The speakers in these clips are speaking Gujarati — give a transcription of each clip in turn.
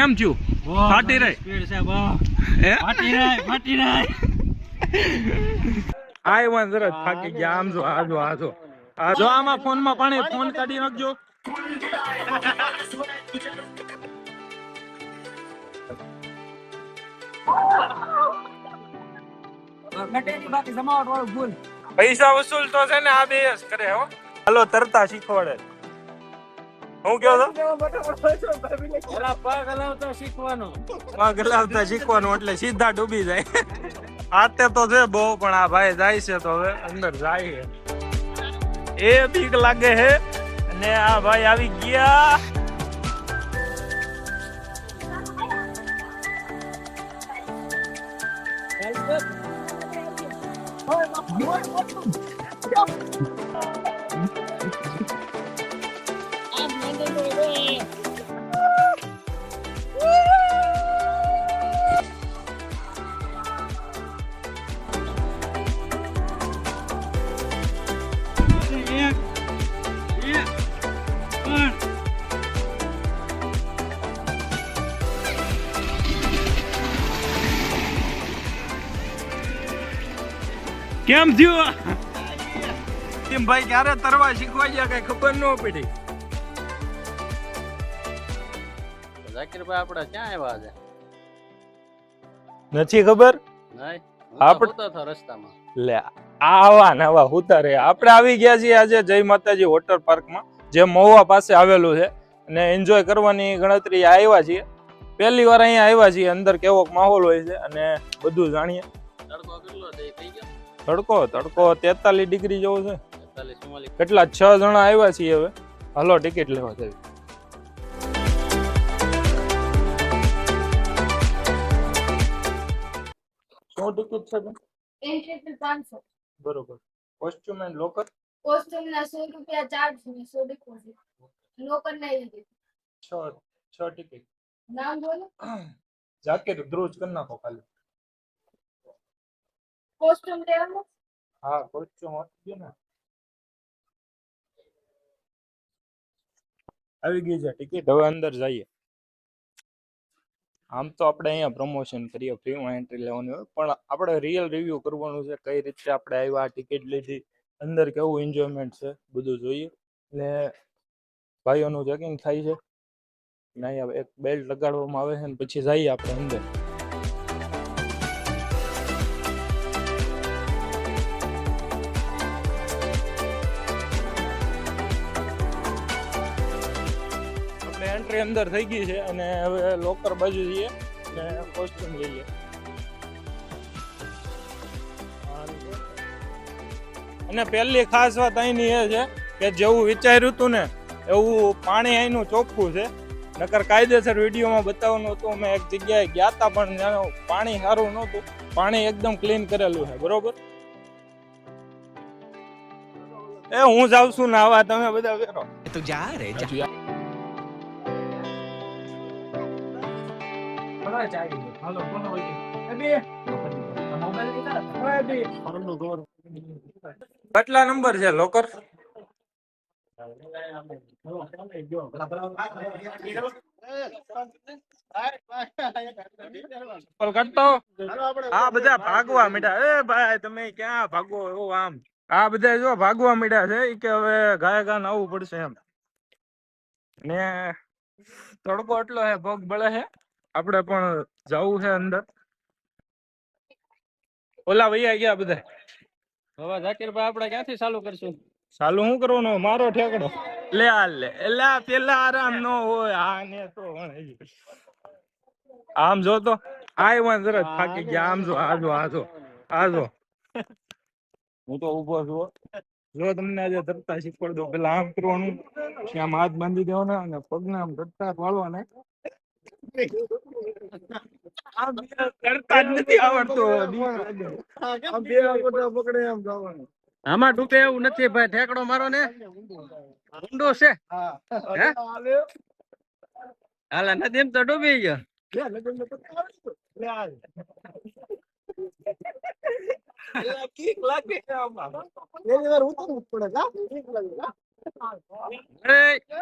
કેમ થયું? ફાટી રહી સ્પીડ છે બહુ. ફાટી રહી આય વાન જરા થાકી ગયા. આમ જો આ જો આમાં ફોનમાં પાણી ફોન કાઢી નાખજો. પૈસા વસૂલ તો છે ને આ બે જ કરે હો. હાલો તરતા શીખવાડે. હું કહો છો? પગ હલાવતા શીખવાનું. પગ હલાવતા શીખવાનું એટલે સીધા ડૂબી જાય. આતે તો છે બહુ, પણ આ ભાઈ જાય છે તો હવે અંદર જાય છે. એ બીક લાગે છે અને આ ભાઈ આવી ગયા. કેમ થયું? કેમ ભાઈ ક્યારે તરવા શીખવા ગયા કઈ ખબર ન પડી. ઝાકીરભાઈ આપણે ક્યાં આવ્યા છે? નથી ખબર. નહીં આપણે તો હતો રસ્તામાં. લે આવા નવા ઉતારે આપણે આવી ગયા છીએ આજે જય માતાજી વોટર પાર્કમાં, જે મહુવા પાસે આવેલું છે, અને એન્જોય કરવાની ગણતરી આવ્યા છીએ. પહેલી વાર અહીંયા આવ્યા છીએ. અંદર કેવો માહોલ હોય છે અને બધું જાણીએ. તડકો કેટલો થઈ ગયો? તડકો 43 ડિગ્રી જેવો છે. 43 44. કેટલા 6 જણા આવ્યા છીએ. હવે હાલો ટિકિટ લેવા જઈએ. શું ટિકિટ છે? એન્ટ્રી 500. બરોબર. કોસ્ટ્યુમ એન્ડ લોકર કોસ્ટ્યુમ ના 100 રૂપિયા ચાર્જ છે, 100 ડિપોઝિટ. લોકર ના લીધી. 6 ટિકિટ. નામ બોલો. જાકીર ધ્રુજ કરી નાખો ખાલી. કોસ્ટ્યુમ લેવાનું. હા કોસ્ટ્યુમ આપી દો ને. આવી ગઈ છે ટિકિટ. હવે અંદર જઈએ. આમ તો આપણે અહીંયા પ્રમોશન કરીએ, ફ્રીમાં એન્ટ્રી લેવાની હોય, પણ આપણે રિયલ રિવ્યુ કરવાનું છે. કઈ રીતે આપણે આવ્યા, ટિકિટ લીધી, અંદર કેવું એન્જોયમેન્ટ છે બધું જોઈએ. ને ભાઈઓનું ચેકિંગ થાય છે ને અહીંયા એક બેલ્ટ લગાડવામાં આવે છે ને પછી જઈએ આપણે અંદર. એન્ટ્રી અંદર થઈ ગઈ છે અને હવે લોકર બાજુ જઈએ અને કોસ્ટ્યુમ લઈએ. અને પહેલી ખાસ વાત અહીંની એ છે કે જેવું વિચાર્યું હતું ને એવું પાણી અહીંનું ચોખ્ખું છે. નકર કાયદેસર વિડીયોમાં બતાવવાનું હતું. અમે એક જગ્યાએ ગયા હતા પણ ત્યાંનું પાણી સારું નહોતું. પાણી એકદમ ક્લીન કરેલું છે. બરોબર. એ હું જાઉં છું ને આવા તમે બધા વેરો તો જા રે જા. કેટલા નંબર છે લોકર? આ બધા ભાગવા મીઠા. એ ભાઈ તમે ક્યાં ભાગો? એવું આમ આ બધા જો ભાગવા મીઠા છે કે હવે ગાય ગાન આવવું પડશે એમ. ને તડકો એટલો હે, પગ બળે છે. આપણે પણ જવું છે અંદર. ઓલા ભૈયા ગયા બધા. હવે ઝાકીરભાઈ આપણે ક્યાંથી ચાલુ કરશું? ચાલુ શું કરવાનું? મારો ઠેકડો લે લે એલા પેલા આરામ ન હોય. આ ને તો આમ જો તો આય વાન જરા થાકી ગયા. આમ જો આજો હું તો ઉભો છું. જો તમને આજે તરતા શીખવાડ દો. પેલા આમ કરવાનું, આમ હાથ બાંધી દેવાના અને પગને આમ તરતા વાળવાના. તરતા જ નથી આવડતું. પકડે એમ જવાનું. આમાં ડૂબે એવું નથી ભાઈ. ઠેકડો મારો ને ઊંડો છે. હાલા નથી એમ તો ડૂબી ગયો.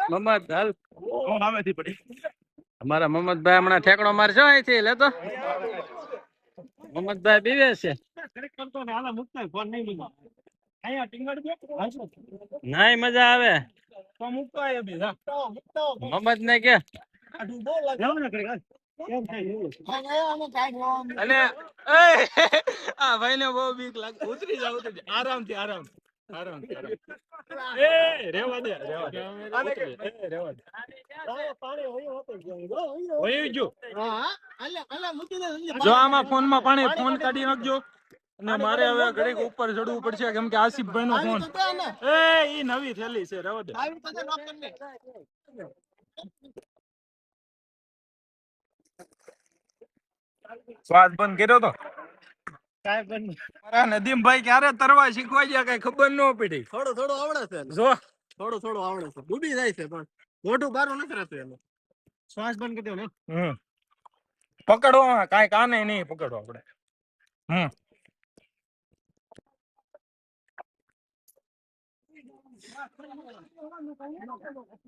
મમ્મા હાલ. સામેથી પડી. અમારા મોહમ્મદભાઈ હમણાં ઠેકડો મારશો અહીંથી લેતો મોહમ્મદભાઈ બીવે છે નહીં મજા આવે મોહમ્મદ ને કે અને આ ભાઈ ને બહુ બીક લાગે ઉતરી જા આરામથી આરામથી એ રેવા દે રેવા દે જો આમાં ફોન માં પાણી ફોન કાઢી નાખજો અને મારે હવે ઘડીક ઉપર ચડવું પડશે કેમ કે આસિફભાઈ નો ફોન ઈ નવી થેલી છે રેવા દે શ્વાસ બંધ કર્યો તો નદીમભાઈ ક્યારે તરવા શીખવા ગયા કઈ ખબર ન પડી થોડું આવડે છે જો થોડું આવડે છે ડૂબી જાય છે પણ મોઢું બારું નથી રહેતું એનું શ્વાસ બંધ કરી દો ને પકડવા કાંઈ કાને નહીં પકડો આપણે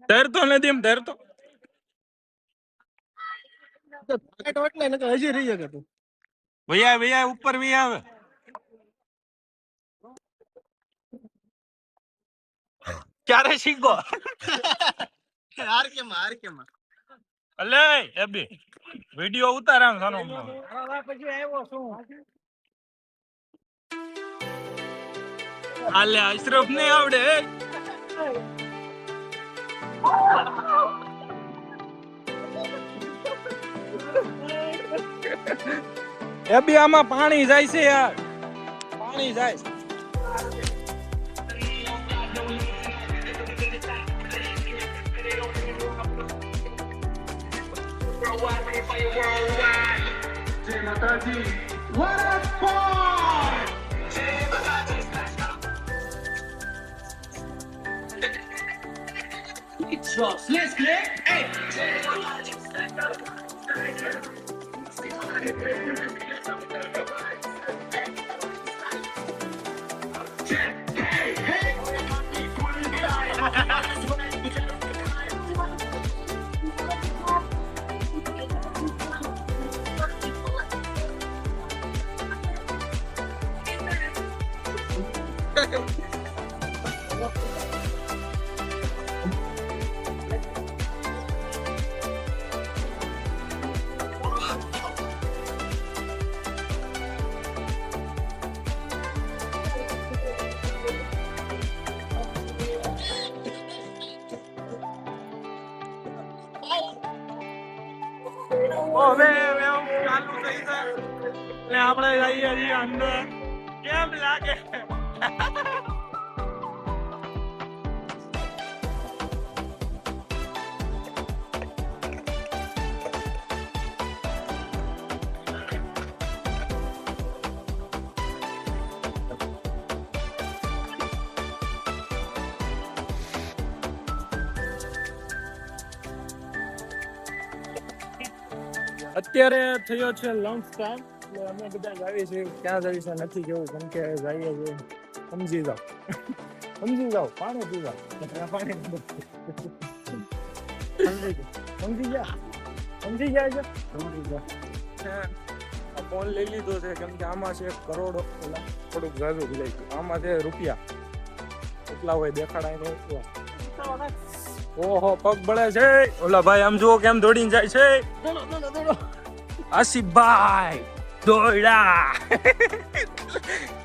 તરતો નદીમ તરતો હજી રહી શકે તું ભૈયા ઉપર આવે ક્યારે શીખો અલે એબી વિડિયો ઉતાર આમ સાનો પછી આવ્યો શું આલે અશરફ ને આવડે એબી આમાં પાણી જાય છે યાર પાણી જાય Let's play. Hey. ચાલુ થઈ જાય ને આપણે જઈએ છીએ અંદર કેમ લાગે અત્યારે થયો છે લંચ ટાઈમ એટલે અમે બધા જાવી છીએ ક્યાં જાવી છે નથી જવું કેમ કે જઈએ છીએ સમજી જાઓ પાણી પીવા પાણી સમજી ગયા ફોન લઈ લીધો છે કેમ કે આમાં છે કરોડો થોડુંક જાજુ લઈ આમાં છે રૂપિયા એટલા હોય દેખાડાય ને એટલા ઓહો પગ બળે છે ઓલા ભાઈ આમ જુઓ કેમ દોડીને જાય છે આસિફભાઈ દોડ્યા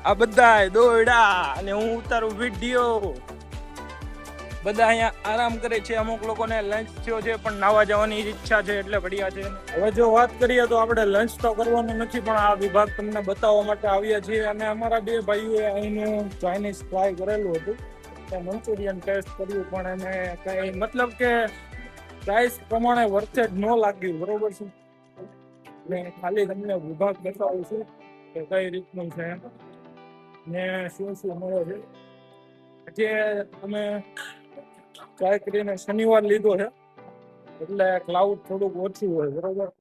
આ બધા દોડ્યા અને હું ઉતારું વિડીયો બધા અહીંયા આરામ કરે છે અમુક લોકોને લંચ થયો છે પણ નાવા જવાની ઈચ્છા છે એટલે પડ્યા છે હવે જો વાત કરીએ તો આપણે લંચ તો કરવાનું નથી પણ આ વિભાગ તમને બતાવવા માટે આવ્યા છીએ અને અમારા બે ભાઈઓએ અહીંનું ચાઇનીઝ ટ્રાય કરેલું હતું મંચુરિયન ટેસ્ટ કર્યું પણ એને કઈ મતલબ કે પ્રાઇસ પ્રમાણે વર્થેડ ન લાગ્યું બરોબર છે ને ખાલી તમને વિભાગ બતાવું છું કે કઈ રીતનું છે ને શું મળે છે જે તમે ટ્રાય કરીને શનિવાર લીધો છે એટલે ક્લાઉડ થોડુંક ઓછું હોય બરોબર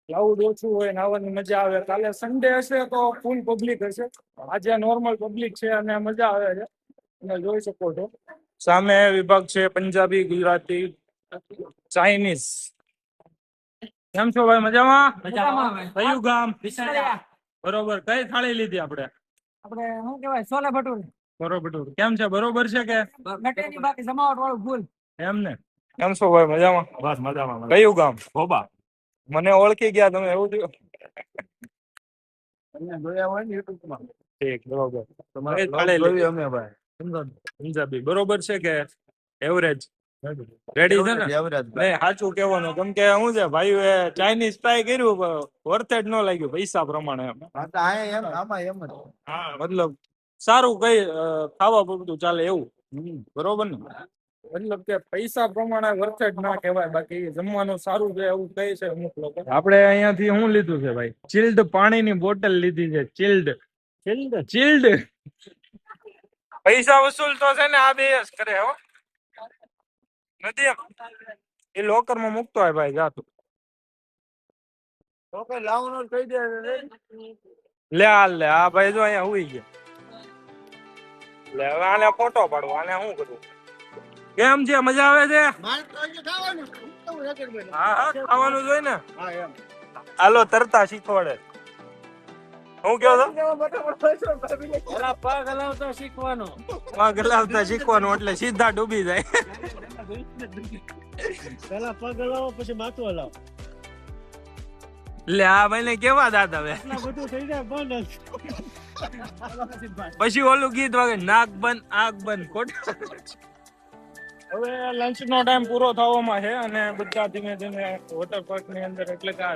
ક્લાઉડ ઓછું હોય નાવાની મજા આવે કાલે સન્ડે હશે તો ફૂલ પબ્લિક હશે આજે નોર્મલ પબ્લિક છે અને મજા આવે છે તમે જોઈ શકો છો સામે વિભાગ છે પંજાબી ગુજરાતી ચાઇનીઝ કેમ છો ભાઈ? મજામાં? મજામાં ભાઈ. કયું ગામ? વિસર્યા. બરોબર. કઈ થાળી લીધી આપણે? આપણે શું કહેવાય છોલે ભટુરે બરોબર. કેમ છે? બરોબર છે કે ગટેની બાકી જમાવટ વાળું ફૂલ. એમ ને? કેમ છો ભાઈ? મજામાં? બસ મજામાં. કયું ગામ? ખોબા. મને ઓળખી ગયા તમે? એવું થયું? તમને જોયા હોય ને YouTube માં. ઠીક, બરોબર. તમારે કઈ થાળી લીધી? અમે ભાઈ. પંજાબી બરોબર છે કે એવરેજ? રેડી છે ને? નહીં, સાચું કહેવાનું. કેમ કે શું છે ભાઈ, ચાઇનીઝ ટ્રાય કર્યું પણ વર્થ જ ન લાગ્યું પૈસા પ્રમાણે એમ. હા, મતલબ સારું કઈ ખાવા પૂરતું ચાલે એવું. બરોબર ને? મતલબ કે પૈસા પ્રમાણે વર્થ જ ના કહેવાય. બાકી જમવાનું સારું છે એવું કહે છે અમુક લોકો. આપણે અહીંયાથી શું લીધું છે ભાઈ? ચિલ્ડ પાણીની બોટલ લીધી છે. ચિલ્ડ પૈસા વસૂલ તો છે ને આ બે જ કરે હો. નથી એમ? એ લોકર માં મૂકતો હોય ભાઈ. જાતું લે હાલ લે. આ ભાઈ જો અહીંયા હુઈ ગયા. લે હવે આને ફોટો પાડવો. આને શું કરવું? કેમ છે? મજા આવે છે? હા હા, ખાવાનું જોઈ ને. હાલો તરતા શીખવાડે. હું કહો છો? પગ હલાવતા શીખવાનું. પગ હલાવતા શીખવાનું એટલે સીધા ડૂબી જાય. પેલા પગ હલાવો પછી માથું હલાવો. લે આ ભાઈ ને કેવા દાંત હવે? બધું થઈ જાય બંધ. પછી ઓલું ગીત વાગે, નાક બંધ આંખ બંધ. ખોટું. હવે લંચ નો ટાઈમ પૂરો થવામાં છે અને બધા ધીમે ધીમે વોટર પાર્ક ની અંદર એટલે કે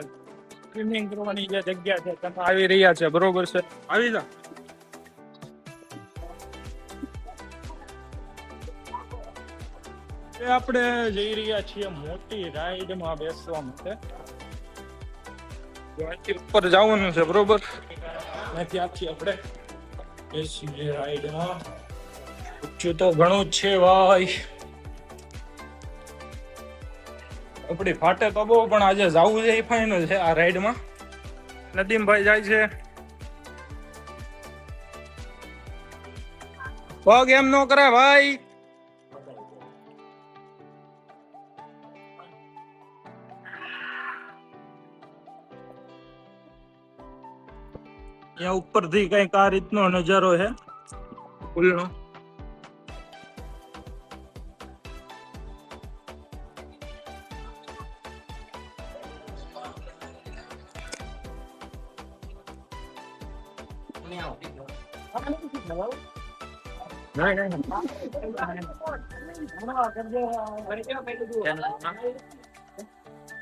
સ્વિમિંગ કરવાની જે જગ્યા છે તમે આવી રહ્યા છે. બરોબર છે? આવી જા. આપણે જઈ રહ્યા છીએ મોટી રાઈડ માં બેસવા માટે. ત્યાંથી ઉપર જવાનું છે. બરોબર? ત્યાંથી આપણે બેસીએ રાઈડ માં. ઊંચું તો ઘણું જ છે ભાઈ. આપડી ફાટે તો બહુ, પણ આજે જવું છે એ ફાઇનલ છે આ રાઈડ માં. નદીમભાઈ જાય છે. પગ એમ નો કરે ભાઈ. ત્યાં ઉપરથી કઈક આ રીતનો નજારો છે પુલનો.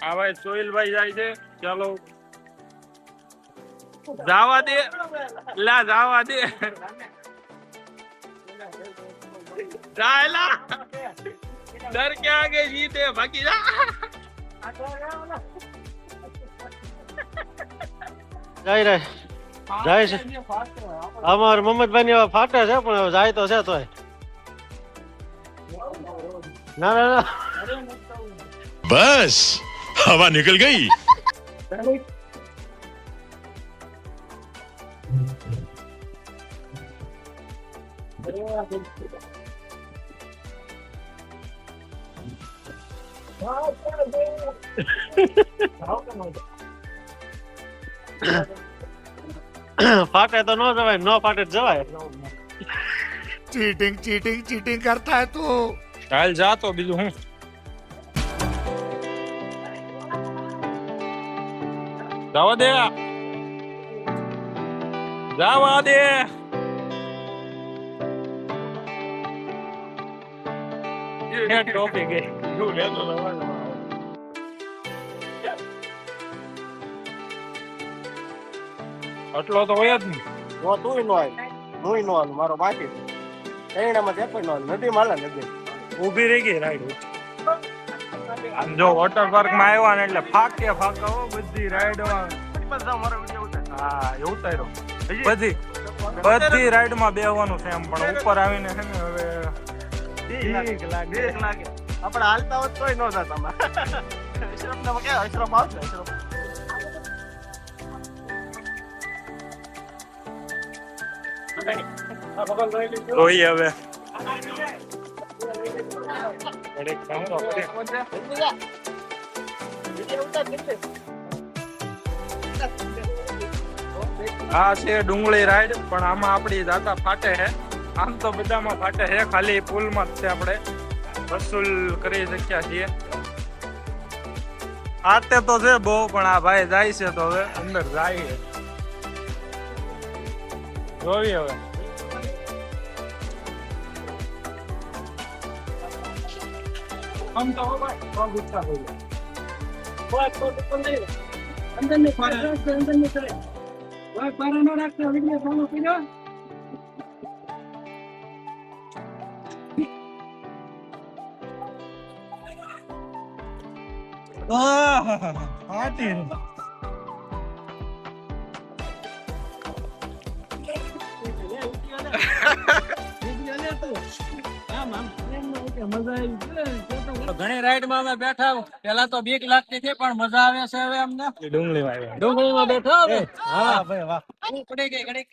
હા ભાઈ, સોહિલભાઈ જાય છે. ચાલો જાવા દે. લા જાવા દે. જાયલા ડર કે આગે જીતે બાકી જા. જાય છે. અમાર મોહમ્મદભાઈ ની ફાટે છે પણ હવે જાય તો છે તોય. ના ના ના, बस हवा निकल गई. ફાટે તો ન જવાય, ન ફાટે તો જવાય. चीटिंग चीटिंग चीटिंग करता है तू. ચાલ જા તો બીજું હું. જવા દે. જવા દે. ટોપી ગઈ. આટલો તો હોય જ નહીં. તું નો આવી, હું નો આવી, મારો બાકી એનામાં જે પણ નો આવી. નદી માલા નદી ઊભી રહી ગઈ રાઈડ. આમ જો વોટર પાર્ક માં આવ્યા ને એટલે ફાકે હો બધી રાઈડ. હા એવું ઉતાર્યો. બધી રાઈડ માં બેહવાનું છે એમ, પણ ઉપર આવીને છે ને હવે બીક લાગે. આપણે હાલતા હોત તોય ન જતા. અશરફ ને કે અશરફ આવશે. અશરફ જોઈએ હવે. વિડિયો ઉતાર. આ છે ડુંગળી રાઈડ, પણ આમાં આપણી દાતા ફાટે છે. આમ તો બધામાં ફાટે છે, ખાલી પુલમાં જ છે આપણે વસૂલ કરી શક્યા છીએ. આતે તો છે બહુ, પણ આ ભાઈ જાય છે તો હવે અંદર જાય છે. જોઈએ હવે. આમ તો હવે બહુ ગુસ્સા થઈ ગયા. અંદર ની કરે વાહ બારા નો રાખતો વિડિયો ફોલો કર્યો. ઘણી રાઈડ માં અમે બેઠા, પેલા તો બીક લાગતી હતી પણ મજા આવે છે હવે અમને. ડુંગળીમાં બેઠો હા ભાઈ વાહ પડી ગઈ ઘડીક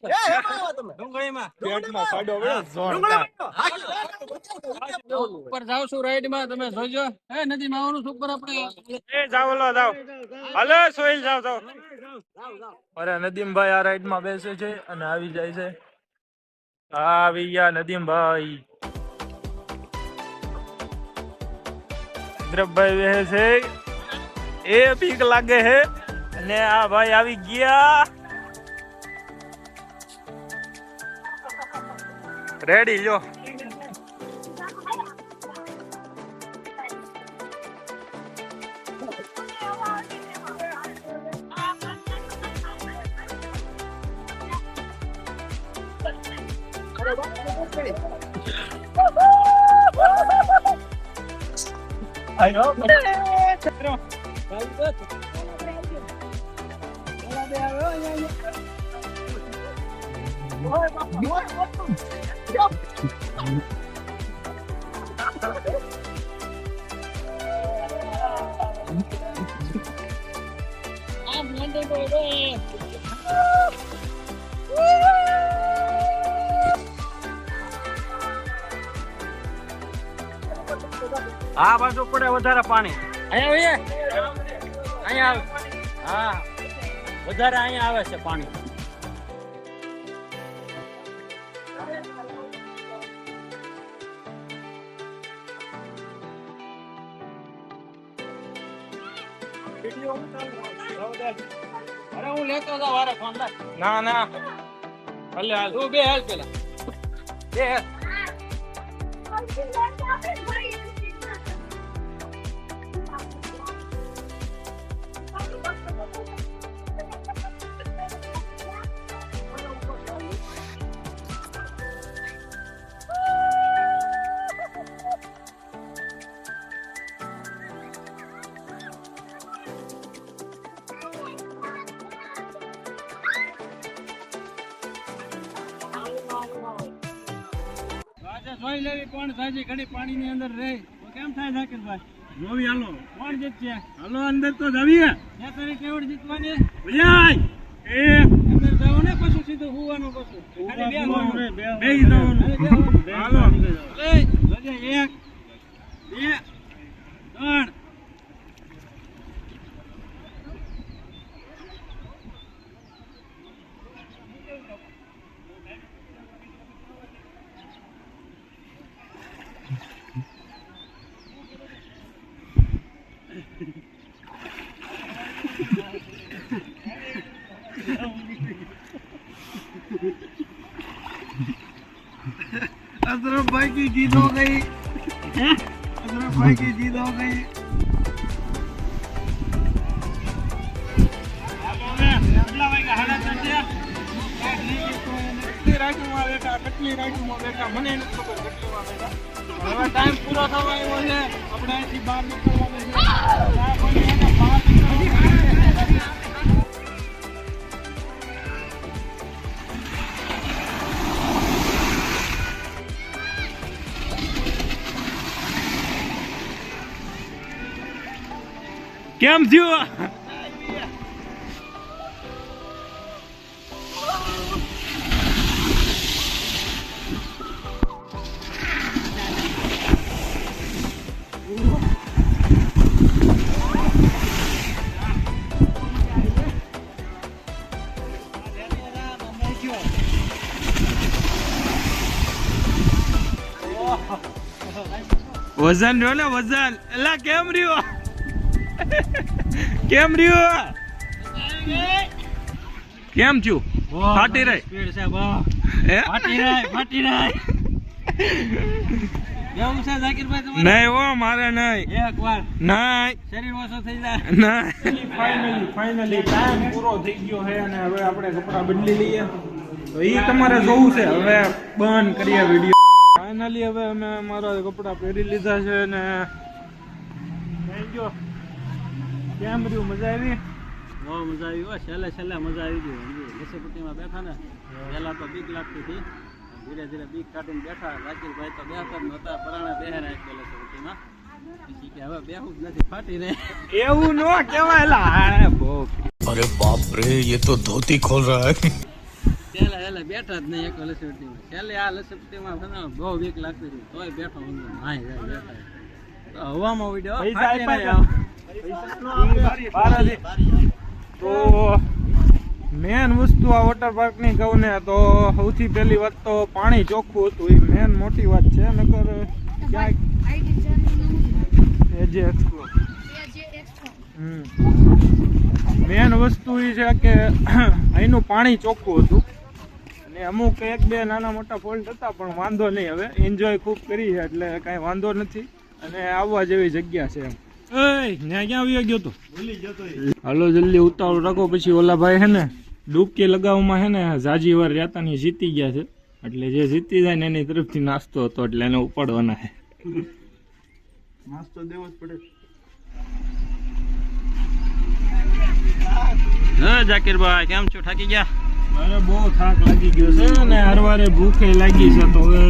ડુંગળીમાં પેટમાં ખાડો પડ્યો જોરદાર. ઉપર જાવ છું રાઈડ માં, તમે જોજો. એ નદીમાં આવવાનું છું ઉપર આપણે. એ જાવ લો જાવ. હાલો સોહિલ જાવ જાવ. અરે નદીમભાઈ આ રાઈડ માં બેસે છે અને આવી જાય છે. આવી ગયા નદીમભાઈ. ઇન્દ્રભાઈ બેસે છે, એ બીક લાગે છે અને આ ભાઈ આવી ગયા. રેડી લ્યો. આ બાજુ પડે વધારે પાણી. અહીંયા આવે. હા વધારે અહીંયા આવે છે પાણી. અરે હું લેતો જાવ વારે ફોન લાગ. ના ના ભલે હાલ. તું બે હાલ પેલા બે હાલ. જોઈ લેવી કોણ સાજી ઘડી પાણી ની અંદર રહે તો કેમ થાય ઝાકીરભાઈ? જોવી હાલો. કોણ જીતશે? હાલો અંદર તો જવીએ. ત્યાં તારી કેવડ જીતવાની? બુજાય એ અંદર જાવ ને પછી સીધું હોવાનું પછી ખાલી બે જવાનું. હાલો. એ જોજે 1 2 3 अशरफ भाई की जीत हो गई. अशरफ भाई की जीत हो गई. મને નથી ખબર કેટલીમાં બેઠા. હવે ટાઈમ પૂરો થવા આવ્યો છે, આપણે અહીંથી બહાર નીકળવાનું છે. બહાર નીકળવાનું. કેમ થયું? વજન રહ્યો ને વજન. એલા કેમ રહ્યો? કેમ રહ્યો? કેમ છું? ફાટી રહી સ્પીડ છે બહુ. હે? ફાટી રહી. કેવું છે ઝાકીરભાઈ તમારે? નહીં હો મારે નહીં. એકવાર નહીં શરીર ઓછો થઈ જાય. ફાઇનલી ટાઈમ પૂરો થઈ ગયો છે અને હવે આપણે કપડાં બદલી લઈએ. તો એ તમારે જોવું છે. હવે બંધ કરીએ વિડીયો. ફાઇનલી હવે અમે મારા કપડાં પહેરી લીધા છે અને કેમ રહ્યું? મજા આવી? બહુ મજા આવી હો. છેલ્લે મજા આવી ગઈ. લસપટ્ટીમાં બેઠા ને પહેલા તો બીક લાગતી હતી. ધીરે ધીરે બીક કાઢીને બેઠા. ઝાકીરભાઈ તો બેઠા જ નહોતા. પરાણે બેહે રાખ્યો લસપટ્ટીમાં. પછી કે હવે બેહું જ નથી, ફાટી રહે. એવું નો કહેવાય. લા બહુ अरे बाप रे ये तो धोती खोल रहा है છેલ્લે બેઠા જ નહીં એક લસપટ્ટીમાં. છેલ્લે આ લસપટ્ટીમાં છે ને બહુ બીક લાગતી હતી. તોય બેઠો ઊંધો નાહી જાય બેઠા. તો હવામાં ઉડ્યો. પૈસા ફાટી આપ્યા રહે. તો મેન વસ્તુ આ વોટર પાર્ક ની કહું ને તો સૌથી પહેલી વાત તો પાણી ચોખ્ખું હતું. એ મેન મોટી વાત છે. નકર ક્યાંક એજે એક્સપ્લોર મેન વસ્તુ એ છે કે અહીંનું પાણી ચોખ્ખું હતું અને અમુક એક બે નાના મોટા ફોલ્ટ હતા પણ વાંધો નહીં. હવે એન્જોય ખૂબ કરી છે એટલે કાંઈ વાંધો નથી અને આવવા જેવી જગ્યા છે એમ. ત્યાં ક્યાં આવી ગયો તો? હાલો જલ્દી ઉતાવળ રાખો. પછી ઓલા ભાઈ હે ને ડૂબકી લગાવવામાં હે ને જાજી વાર રહેતા ની જીતી ગયા છે. એટલે જે જીતી જાય ને એની તરફથી નાસ્તો હતો એટલે એને ઉપાડવાના છે. નાસ્તો દેવો જ પડે. હા ઝાકીરભાઈ કેમ છો? થાકી ગયા? મારે બહુ થાક લાગી ગયો છે અને હરવારે ભૂખે લાગી છે. તો હવે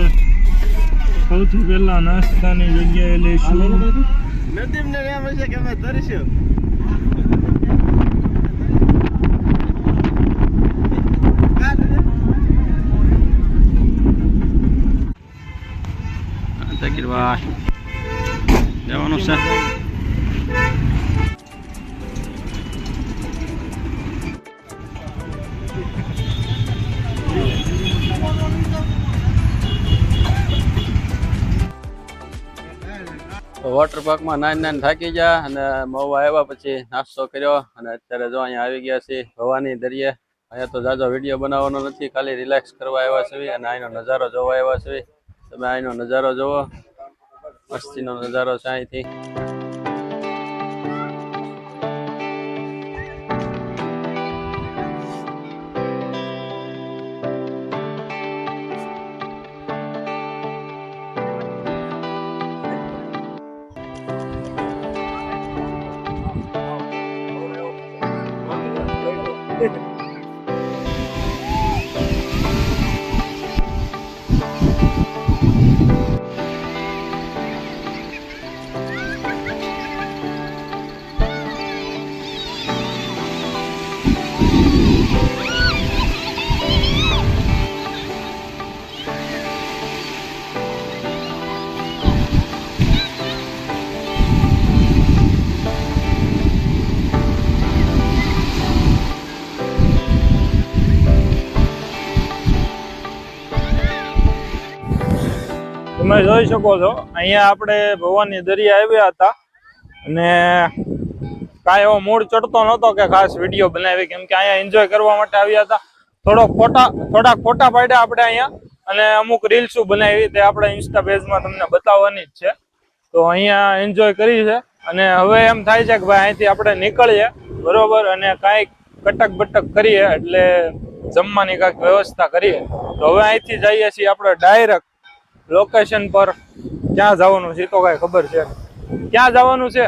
સૌથી પહેલા નાસ્તાની જગ્યાએ લઈશું. નદીમને એમ હશે કે અમે ધરીશું. ઝાકીરભાઈ જવાનું છે. વોટર પાર્કમાં નાની થાકી ગયા અને મહુવા આવ્યા પછી નાસ્તો કર્યો અને અત્યારે જો અહીંયા આવી ગયા છે ભવાની દરિયે. અહીંયા તો જાજો વિડીયો બનાવવાનો નથી, ખાલી રિલેક્સ કરવા આવ્યા છે અને અહીંનો નજારો જોવા આવ્યા છે. તમે અહીંનો નજારો જોવો, મસ્તીનો નજારો છે અહીંથી. તમે જોઈ શકો છો અહીંયા આપણે ભવાની દરિયા આવ્યા હતા અને કાંઈ એવો મૂડ ચડતો નહોતો કે ખાસ વિડીયો બનાવી, કેમ કે અહીંયા એન્જોય કરવા માટે આવ્યા હતા. થોડાક ફોટા પાડ્યા આપણે અહીંયા અને અમુક રીલ્સો બનાવી, તે આપણે ઇન્સ્ટા પેજમાં તમને બતાવવાની જ છે. તો અહીંયા એન્જોય કરી છે અને હવે એમ થાય છે કે ભાઈ અહીંથી આપણે નીકળીએ બરોબર અને કાંઈક કટક બટક કરીએ એટલે જમવાની કાંઈક વ્યવસ્થા કરીએ. તો હવે અહીંથી જઈએ છીએ આપણે ડાયરેક્ટ લોકેશન પર. ક્યાં જવાનું છે તો કઈ ખબર છે? ક્યાં જવાનું છે?